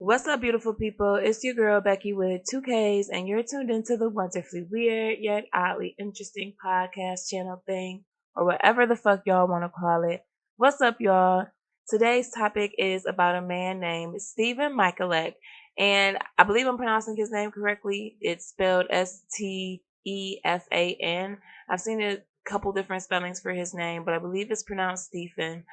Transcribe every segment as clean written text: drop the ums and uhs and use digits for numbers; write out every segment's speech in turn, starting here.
What's up, beautiful people? It's your girl Becky with 2Ks, and you're tuned into the wonderfully weird yet oddly interesting podcast channel thing, or whatever the fuck y'all want to call it. What's up, y'all? Today's topic is about a man named Stefan Michalak, and I believe I'm pronouncing his name correctly. It's spelled Stefan. I've seen a couple different spellings for his name, but I believe it's pronounced Stephen.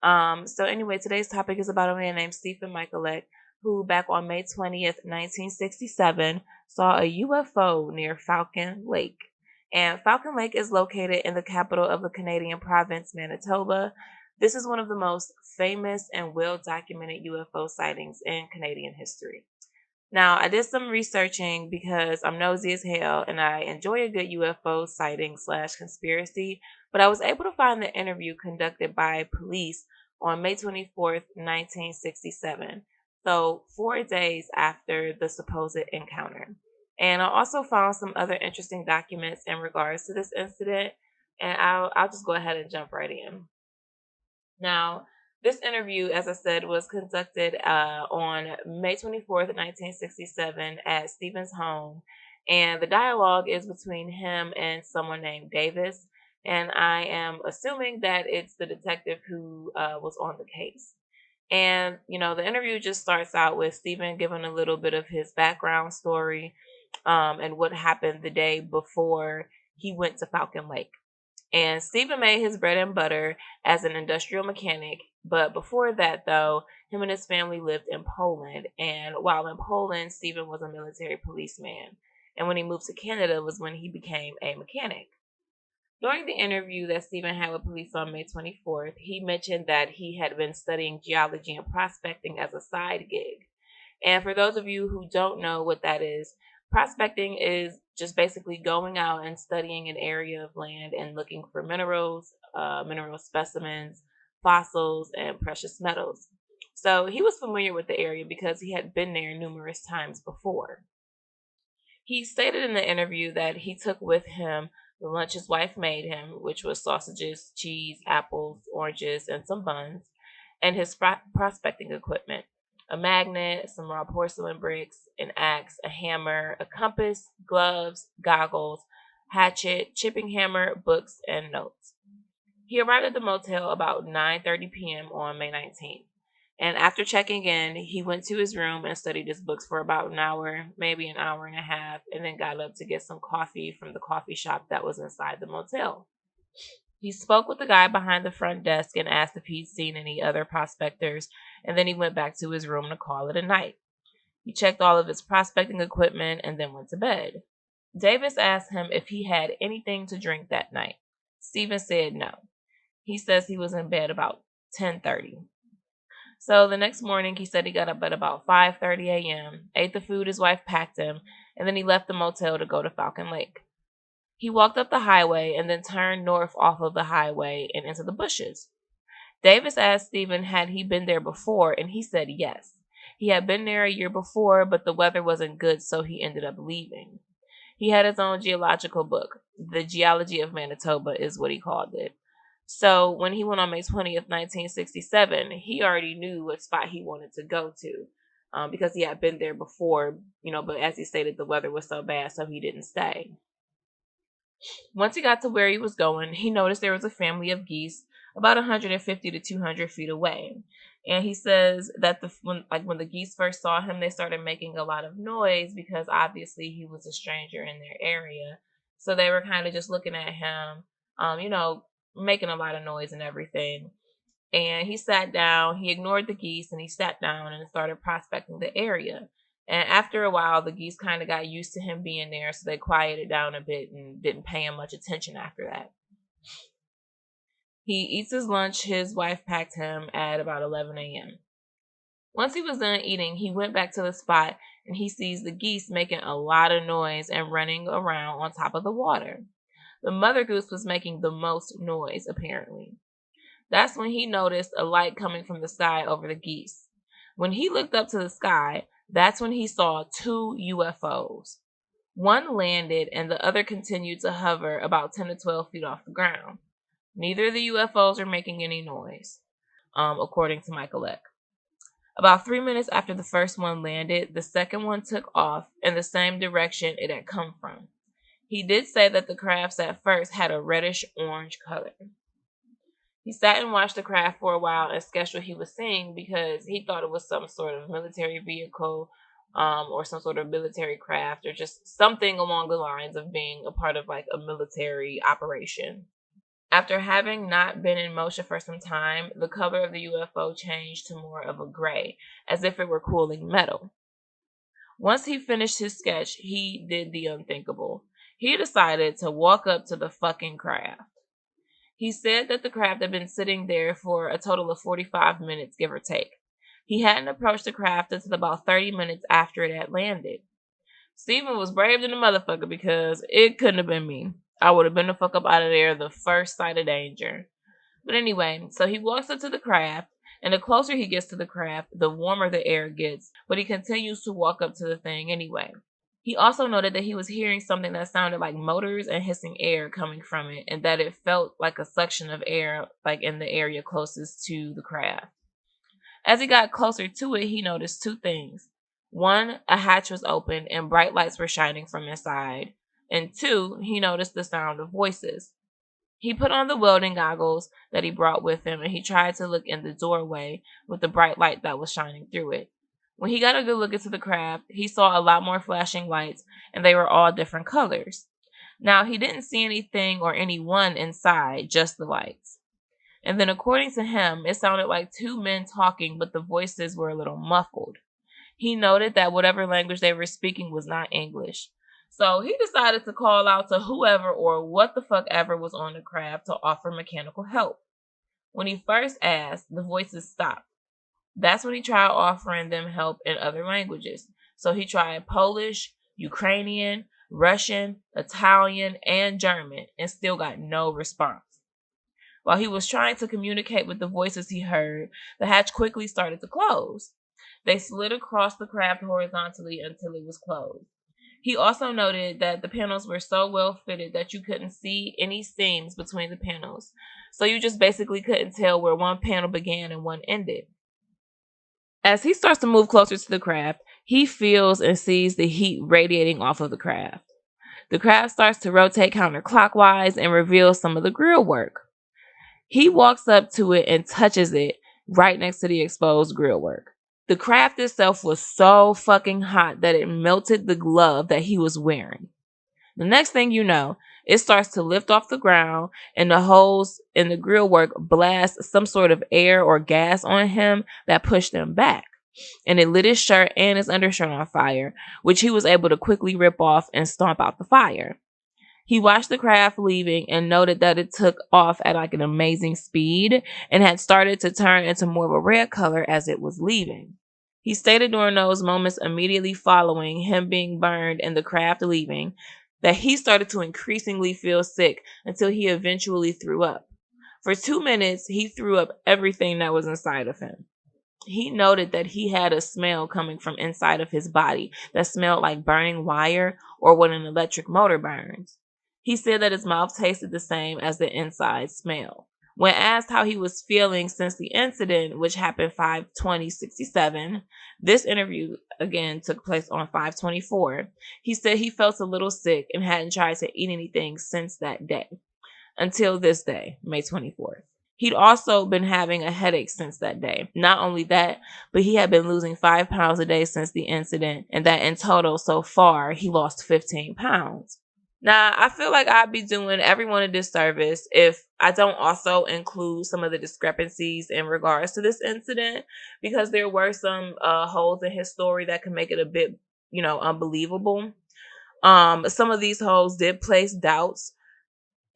So anyway, today's topic is about a man named Stefan Michalak who back on May 20th, 1967, saw a UFO near Falcon Lake. And Falcon Lake is located in the capital of the Canadian province, Manitoba. This is one of the most famous and well documented UFO sightings in Canadian history. Now, I did some researching because I'm nosy as hell and I enjoy a good UFO sighting / conspiracy, but I was able to find the interview conducted by police on May 24th, 1967. So 4 days after the supposed encounter. And I also found some other interesting documents in regards to this incident, and I'll just go ahead and jump right in. Now, this interview, as I said, was conducted on May 24th, 1967 at Stephen's home. And the dialogue is between him and someone named Davis. And I am assuming that it's the detective who was on the case. And, the interview just starts out with Stephen giving a little bit of his background story and what happened the day before he went to Falcon Lake. And Stephen made his bread and butter as an industrial mechanic. But before that, though, him and his family lived in Poland. And while in Poland, Stephen was a military policeman. And when he moved to Canada was when he became a mechanic. During the interview that Stephen had with police on May 24th, he mentioned that he had been studying geology and prospecting as a side gig. And for those of you who don't know what that is, prospecting is just basically going out and studying an area of land and looking for minerals, mineral specimens, fossils, and precious metals. So he was familiar with the area because he had been there numerous times before. He stated in the interview that he took with him the lunch his wife made him, which was sausages, cheese, apples, oranges, and some buns, and his prospecting equipment: a magnet, some raw porcelain bricks, an axe, a hammer, a compass, gloves, goggles, hatchet, chipping hammer, books, and notes. He arrived at the motel about 9:30 p.m. on May 19th. And after checking in, he went to his room and studied his books for about an hour, maybe an hour and a half, and then got up to get some coffee from the coffee shop that was inside the motel. He spoke with the guy behind the front desk and asked if he'd seen any other prospectors, and then he went back to his room to call it a night. He checked all of his prospecting equipment and then went to bed. Davis asked him if he had anything to drink that night. Stephen said no. He says he was in bed about 10:30. So the next morning, he said he got up at about 5:30 a.m., ate the food his wife packed him, and then he left the motel to go to Falcon Lake. He walked up the highway and then turned north off of the highway and into the bushes. Davis asked Stephen had he been there before, and he said yes. He had been there a year before, but the weather wasn't good, so he ended up leaving. He had his own geological book. The Geology of Manitoba is what he called it. So when he went on May 20th, 1967, he already knew what spot he wanted to go to because he had been there before, but as he stated, the weather was so bad, so he didn't stay. Once he got to where he was going, he noticed there was a family of geese about 150 to 200 feet away. And he says that when the geese first saw him, they started making a lot of noise because obviously he was a stranger in their area. So they were kind of just looking at him, making a lot of noise and everything. And he sat down, he ignored the geese, and he sat down and started prospecting the area. And after a while, the geese kind of got used to him being there, so they quieted down a bit and didn't pay him much attention after that. He eats his lunch his wife packed him at about 11 a.m. Once he was done eating, he went back to the spot and he sees the geese making a lot of noise and running around on top of the water. The mother goose was making the most noise, apparently. That's when he noticed a light coming from the sky over the geese. When he looked up to the sky, that's when he saw two UFOs. One landed and the other continued to hover about 10 to 12 feet off the ground. Neither of the UFOs were making any noise, according to Michalak. About 3 minutes after the first one landed, the second one took off in the same direction it had come from. He did say that the crafts at first had a reddish-orange color. He sat and watched the craft for a while and sketched what he was seeing because he thought it was some sort of military vehicle, or some sort of military craft, or just something along the lines of being a part of like a military operation. After having not been in motion for some time, the color of the UFO changed to more of a gray, as if it were cooling metal. Once he finished his sketch, he did the unthinkable. He decided to walk up to the fucking craft. He said that the craft had been sitting there for a total of 45 minutes, give or take. He hadn't approached the craft until about 30 minutes after it had landed. Stephen was brave than a motherfucker because it couldn't have been me. I would have been the fuck up out of there the first sight of danger. But anyway, so he walks up to the craft, and the closer he gets to the craft, the warmer the air gets, but he continues to walk up to the thing anyway. He also noted that he was hearing something that sounded like motors and hissing air coming from it, and that it felt like a suction of air, like in the area closest to the craft. As he got closer to it, he noticed two things. One, a hatch was open and bright lights were shining from inside. And two, he noticed the sound of voices. He put on the welding goggles that he brought with him, and he tried to look in the doorway with the bright light that was shining through it. When he got a good look into the craft, he saw a lot more flashing lights, and they were all different colors. Now, he didn't see anything or anyone inside, just the lights. And then according to him, it sounded like two men talking, but the voices were a little muffled. He noted that whatever language they were speaking was not English. So he decided to call out to whoever or what the fuck ever was on the craft to offer mechanical help. When he first asked, the voices stopped. That's when he tried offering them help in other languages. So he tried Polish, Ukrainian, Russian, Italian, and German, and still got no response. While he was trying to communicate with the voices he heard, the hatch quickly started to close. They slid across the craft horizontally until it was closed. He also noted that the panels were so well fitted that you couldn't see any seams between the panels. So you just basically couldn't tell where one panel began and one ended. As he starts to move closer to the craft, he feels and sees the heat radiating off of the craft. The craft starts to rotate counterclockwise and reveals some of the grill work. He walks up to it and touches it right next to the exposed grill work. The craft itself was so fucking hot that it melted the glove that he was wearing. The next thing you know, it starts to lift off the ground, and the holes in the grill work blast some sort of air or gas on him that pushed him back. And it lit his shirt and his undershirt on fire, which he was able to quickly rip off and stomp out the fire. He watched the craft leaving and noted that it took off at like an amazing speed and had started to turn into more of a red color as it was leaving. He stated during those moments immediately following him being burned and the craft leaving that he started to increasingly feel sick until he eventually threw up. For 2 minutes, he threw up everything that was inside of him. He noted that he had a smell coming from inside of his body that smelled like burning wire or when an electric motor burns. He said that his mouth tasted the same as the inside smell. When asked how he was feeling since the incident, which happened 5/20/67, this interview again took place on 5/24, he said he felt a little sick and hadn't tried to eat anything since that day, until this day, May 24th. He'd also been having a headache since that day. Not only that, but he had been losing 5 pounds a day since the incident, and that in total so far, he lost 15 pounds. Now, I feel like I'd be doing everyone a disservice if I don't also include some of the discrepancies in regards to this incident, because there were some holes in his story that can make it a bit, unbelievable. Some of these holes did place doubts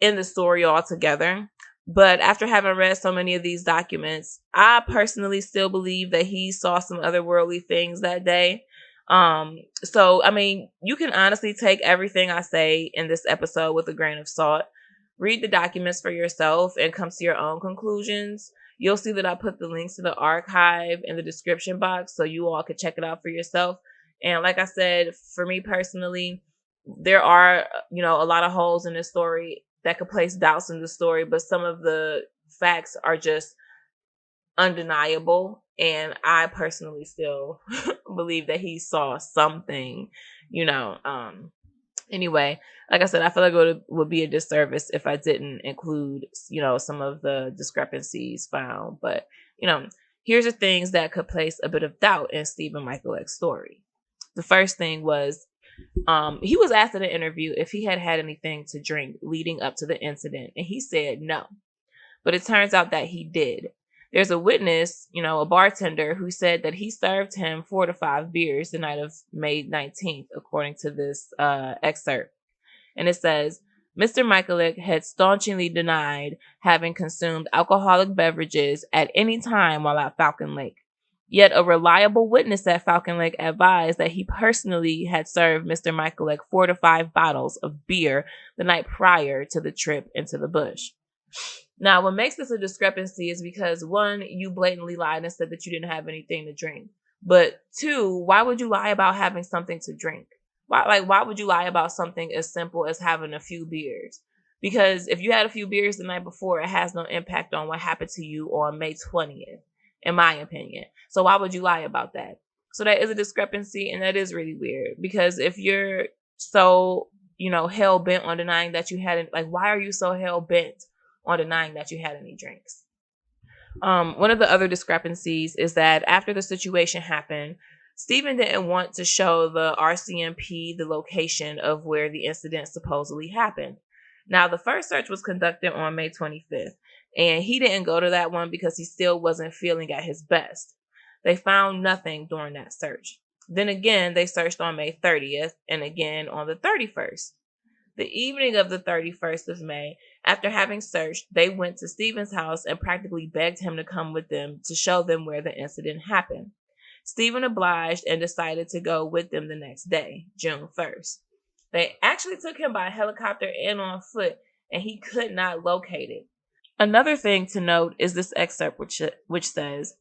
in the story altogether. But after having read so many of these documents, I personally still believe that he saw some otherworldly things that day. So, I mean, you can honestly take everything I say in this episode with a grain of salt. Read the documents for yourself and come to your own conclusions. You'll see that I put the links to the archive in the description box so you all can check it out for yourself. And like I said, for me personally, there are, a lot of holes in this story that could place doubts in the story, but some of the facts are just undeniable. And I personally still believe that he saw something, you know. Anyway, like I said, I feel like it would be a disservice if I didn't include, some of the discrepancies found. But, here's the things that could place a bit of doubt in Stephen Michalak's story. The first thing was, he was asked in an interview if he had had anything to drink leading up to the incident, and he said no. But it turns out that he did. There's a witness, a bartender, who said that he served him 4 to 5 beers the night of May 19th, according to this excerpt. And it says, Mr. Michalak had staunchly denied having consumed alcoholic beverages at any time while at Falcon Lake. Yet a reliable witness at Falcon Lake advised that he personally had served Mr. Michalak 4 to 5 bottles of beer the night prior to the trip into the bush. Now, what makes this a discrepancy is because, one, you blatantly lied and said that you didn't have anything to drink. But two, why would you lie about having something to drink? Why would you lie about something as simple as having a few beers? Because if you had a few beers the night before, it has no impact on what happened to you on May 20th, in my opinion. So why would you lie about that? So that is a discrepancy, and that is really weird. Because if you're so, hell bent on denying that you hadn't, why are you so hell bent on denying that you had any drinks? One of the other discrepancies is that after the situation happened, Stephen didn't want to show the RCMP the location of where the incident supposedly happened. Now, the first search was conducted on May 25th, and he didn't go to that one because he still wasn't feeling at his best. They found nothing during that search. Then again, they searched on May 30th and again on the 31st. The evening of the 31st of May, after having searched, they went to Stephen's house and practically begged him to come with them to show them where the incident happened. Stephen obliged and decided to go with them the next day, June 1st. They actually took him by helicopter and on foot, and he could not locate it. Another thing to note is this excerpt which says,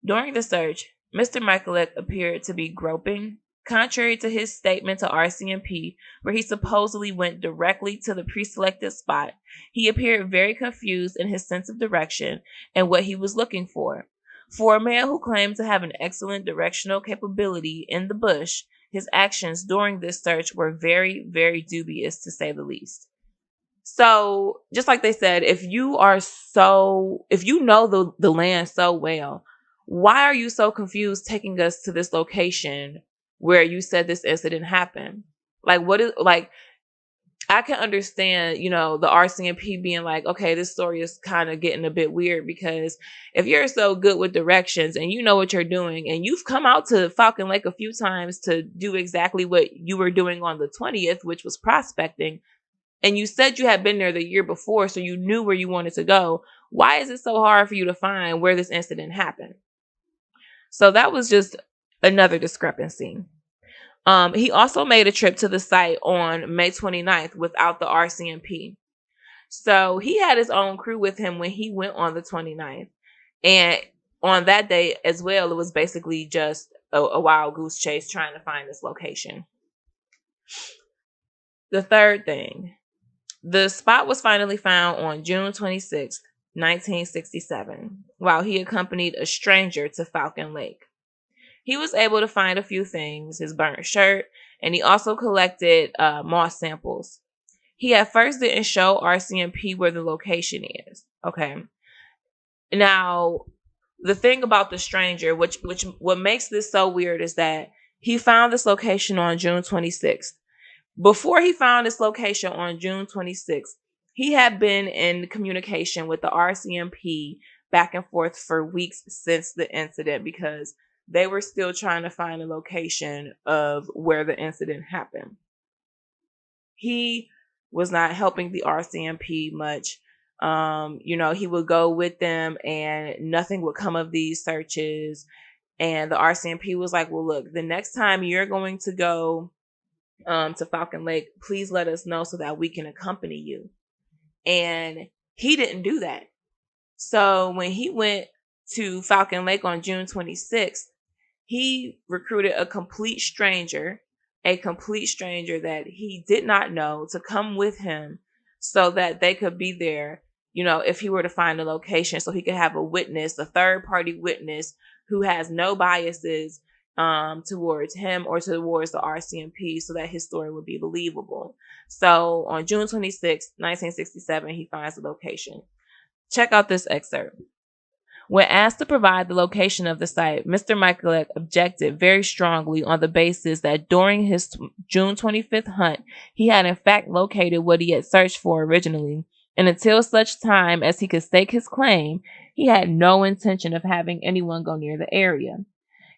during the search, Mr. Michalak appeared to be groping. Contrary to his statement to RCMP, where he supposedly went directly to the pre-selected spot, he appeared very confused in his sense of direction and what he was looking for. For a man who claimed to have an excellent directional capability in the bush, his actions during this search were very, very dubious, to say the least. So, just like they said, if you know the land so well, why are you so confused taking us to this location where you said this incident happened? I can understand, the RCMP being like, okay, this story is kind of getting a bit weird, because if you're so good with directions and you know what you're doing, and you've come out to Falcon Lake a few times to do exactly what you were doing on the 20th, which was prospecting, and you said you had been there the year before, so you knew where you wanted to go, why is it so hard for you to find where this incident happened? So that was just another discrepancy. He also made a trip to the site on May 29th without the RCMP. So he had his own crew with him when he went on the 29th. And on that day as well, it was basically just a wild goose chase trying to find this location. The third thing, the spot was finally found on June 26th, 1967, while he accompanied a stranger to Falcon Lake. He was able to find a few things, his burnt shirt, and he also collected moss samples. He at first didn't show RCMP where the location is. Okay. Now, the thing about the stranger, what makes this so weird, is that he found this location on June 26th. Before he found this location on June 26th, he had been in communication with the RCMP back and forth for weeks since the incident, because they were still trying to find a location of where the incident happened. He was not helping the RCMP much. He would go with them and nothing would come of these searches. And the RCMP was like, well, look, the next time you're going to go to Falcon Lake, please let us know so that we can accompany you. And he didn't do that. So when he went to Falcon Lake on June 26th, he recruited a complete stranger that he did not know, to come with him so that they could be there, if he were to find a location, so he could have a witness, a third party witness who has no biases towards him or towards the RCMP, so that his story would be believable. So on June 26, 1967, he finds the location. Check out this excerpt. When asked to provide the location of the site, Mr. Michalak objected very strongly on the basis that during his June 25th hunt, he had in fact located what he had searched for originally, and until such time as he could stake his claim, he had no intention of having anyone go near the area.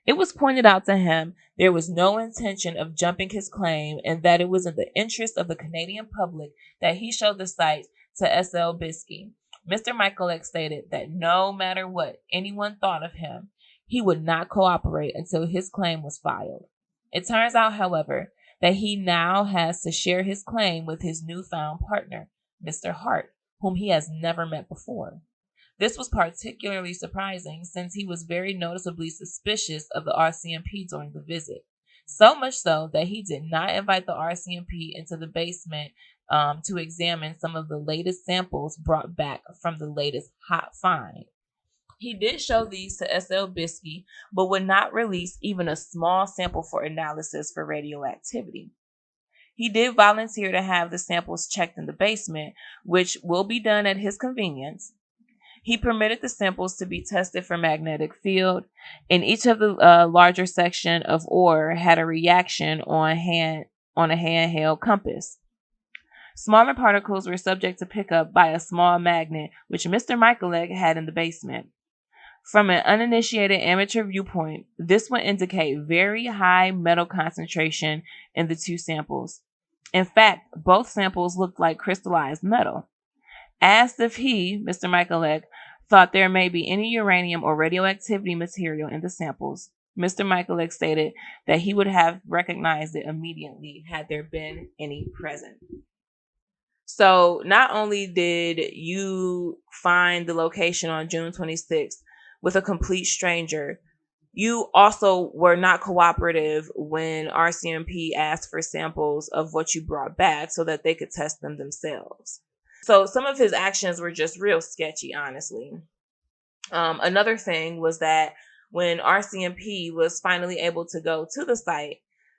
It was pointed out to him there was no intention of jumping his claim, and that it was in the interest of the Canadian public that he show the site to S.L. Bisky. Mr. Michalak stated that no matter what anyone thought of him, he would not cooperate until his claim was filed. It turns out, however, that he now has to share his claim with his newfound partner, Mr. Hart, whom he has never met before. This was particularly surprising since he was very noticeably suspicious of the RCMP during the visit. So much so that he did not invite the RCMP into the basement to examine some of the latest samples brought back from the latest hot find. He did show these to S.L. Bisky, but would not release even a small sample for analysis for radioactivity. He did volunteer to have the samples checked in the basement, which will be done at his convenience. He permitted the samples to be tested for magnetic field, and each of the larger section of ore had a reaction on a handheld compass. Smaller particles were subject to pickup by a small magnet, which Mr. Michalak had in the basement. From an uninitiated amateur viewpoint, this would indicate very high metal concentration in the two samples. In fact, both samples looked like crystallized metal. Asked if he, Mr. Michalak, thought there may be any uranium or radioactivity material in the samples, Mr. Michalak stated that he would have recognized it immediately had there been any present. So not only did you find the location on June 26th with a complete stranger, you also were not cooperative when RCMP asked for samples of what you brought back so that they could test them themselves. So some of his actions were just real sketchy, honestly. Another thing was that when RCMP was finally able to go to the site,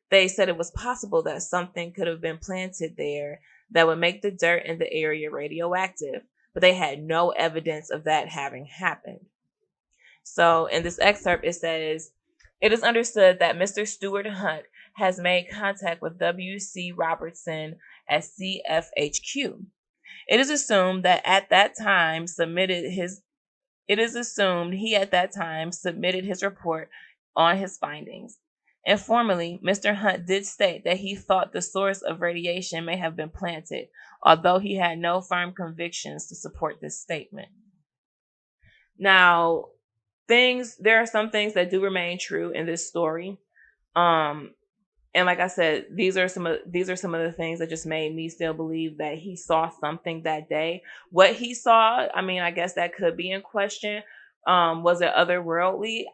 they said it was possible that something could have been planted there that would make the dirt in the area radioactive, but they had no evidence of that having happened. So in this excerpt, it says, "It is understood that Mr. Stuart Hunt has made contact with W.C. Robertson at CFHQ. It is assumed he at that time submitted his report on his findings. Informally, Mr. Hunt did state that he thought the source of radiation may have been planted, although he had no firm convictions to support this statement." Now, there are some things that do remain true in this story. And like I said, these are some of the things that just made me still believe that he saw something that day. What he saw, I mean, I guess that could be in question. Was it otherworldly?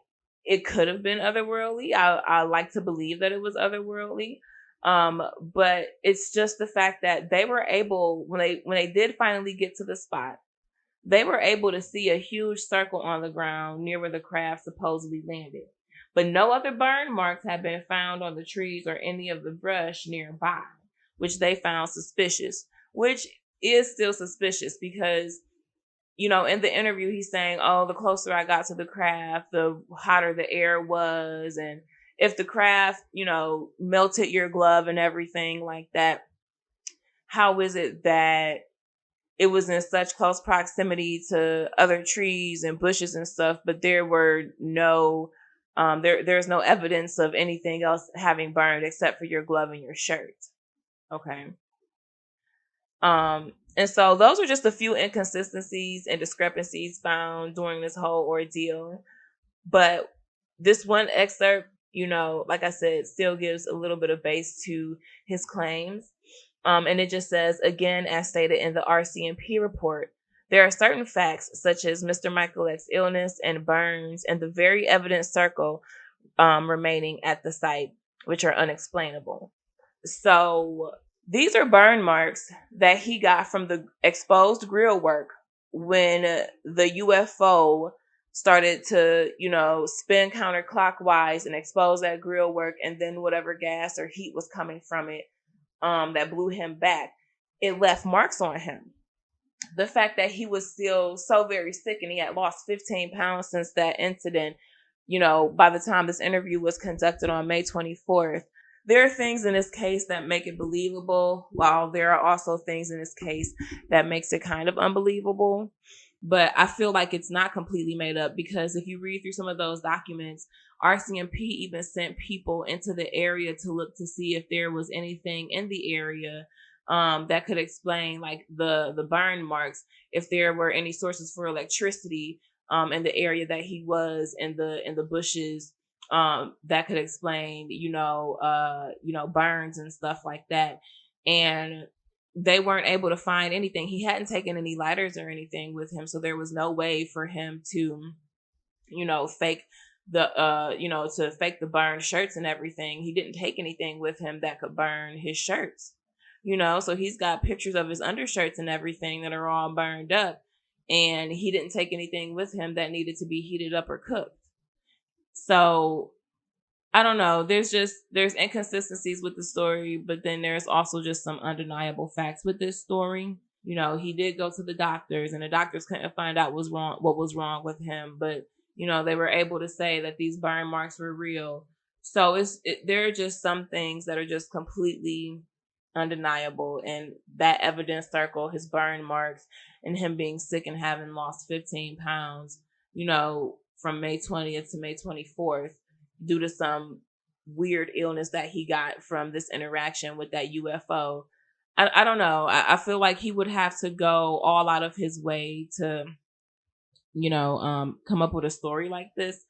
It could have been otherworldly. I like to believe that it was otherworldly. But it's just the fact that they were able, when they did finally get to the spot, they were able to see a huge circle on the ground near where the craft supposedly landed. But no other burn marks had been found on the trees or any of the brush nearby, which they found suspicious, which is still suspicious because, in the interview, he's saying, oh, the closer I got to the craft, the hotter the air was. And if the craft, melted your glove and everything like that, how is it that it was in such close proximity to other trees and bushes and stuff, but there were no there's no evidence of anything else having burned except for your glove and your shirt. Okay. And so those are just a few inconsistencies and discrepancies found during this whole ordeal. But this one excerpt, like I said, still gives a little bit of base to his claims. And it just says, again, as stated in the RCMP report, there are certain facts, such as Mr. Michalak's illness and burns and the very evident circle remaining at the site, which are unexplainable. So these are burn marks that he got from the exposed grill work when the UFO started to, spin counterclockwise and expose that grill work, and then whatever gas or heat was coming from it, that blew him back, it left marks on him. The fact that he was still so very sick and he had lost 15 pounds since that incident, by the time this interview was conducted on May 24th, there are things in this case that make it believable, while there are also things in this case that makes it kind of unbelievable. But I feel like it's not completely made up, because if you read through some of those documents, RCMP even sent people into the area to look to see if there was anything in the area that could explain like the burn marks, if there were any sources for electricity in the area that he was in the bushes, that could explain burns and stuff like that. And they weren't able to find anything. He hadn't taken any lighters or anything with him, so there was no way for him to fake to fake the burned shirts and everything. He didn't take anything with him that could burn his shirts. So he's got pictures of his undershirts and everything that are all burned up, and he didn't take anything with him that needed to be heated up or cooked. So I don't know. There's inconsistencies with the story, but then there's also just some undeniable facts with this story. He did go to the doctors, and the doctors couldn't find out what was wrong with him, but they were able to say that these burn marks were real. So there are just some things that are just completely undeniable, and that evidence circle, his burn marks, and him being sick and having lost 15 pounds, from May 20th to May 24th, due to some weird illness that he got from this interaction with that UFO. I don't know. I feel like he would have to go all out of his way to, come up with a story like this.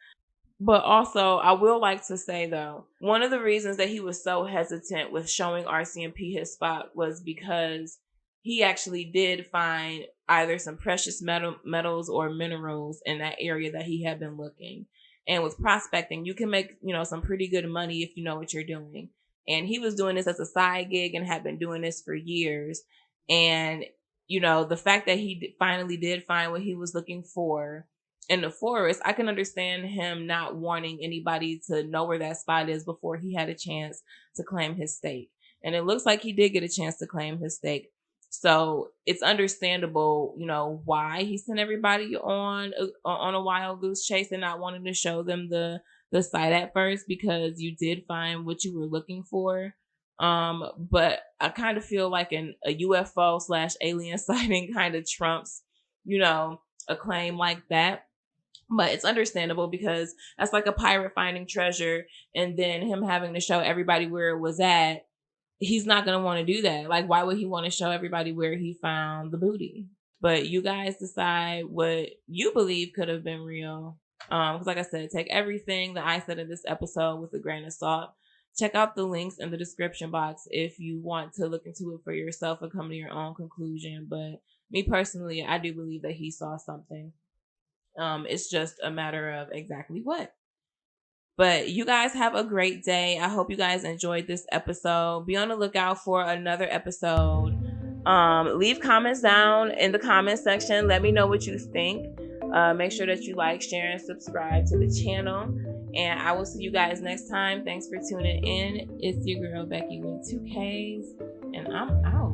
But also, I will like to say, though, one of the reasons that he was so hesitant with showing RCMP his spot was because he actually did find either some precious metals or minerals in that area that he had been looking. And with prospecting, you can make, some pretty good money if you know what you're doing. And he was doing this as a side gig and had been doing this for years. And, the fact that he finally did find what he was looking for in the forest, I can understand him not wanting anybody to know where that spot is before he had a chance to claim his stake. And it looks like he did get a chance to claim his stake. So it's understandable, why he sent everybody on a wild goose chase and not wanting to show them the site at first, because you did find what you were looking for. But I kind of feel like a UFO / alien sighting kind of trumps, a claim like that. But it's understandable, because that's like a pirate finding treasure and then him having to show everybody where it was at. He's not going to want to do that. Like, why would he want to show everybody where he found the booty? But you guys decide what you believe could have been real. Because like I said, take everything that I said in this episode with a grain of salt. Check out the links in the description box if you want to look into it for yourself and come to your own conclusion. But me personally, I do believe that he saw something. It's just a matter of exactly what. But you guys have a great day. I hope you guys enjoyed this episode. Be on the lookout for another episode. Leave comments down in the comment section. Let me know what you think. Make sure that you like, share, and subscribe to the channel. And I will see you guys next time. Thanks for tuning in. It's your girl Becky with 2Ks, and I'm out.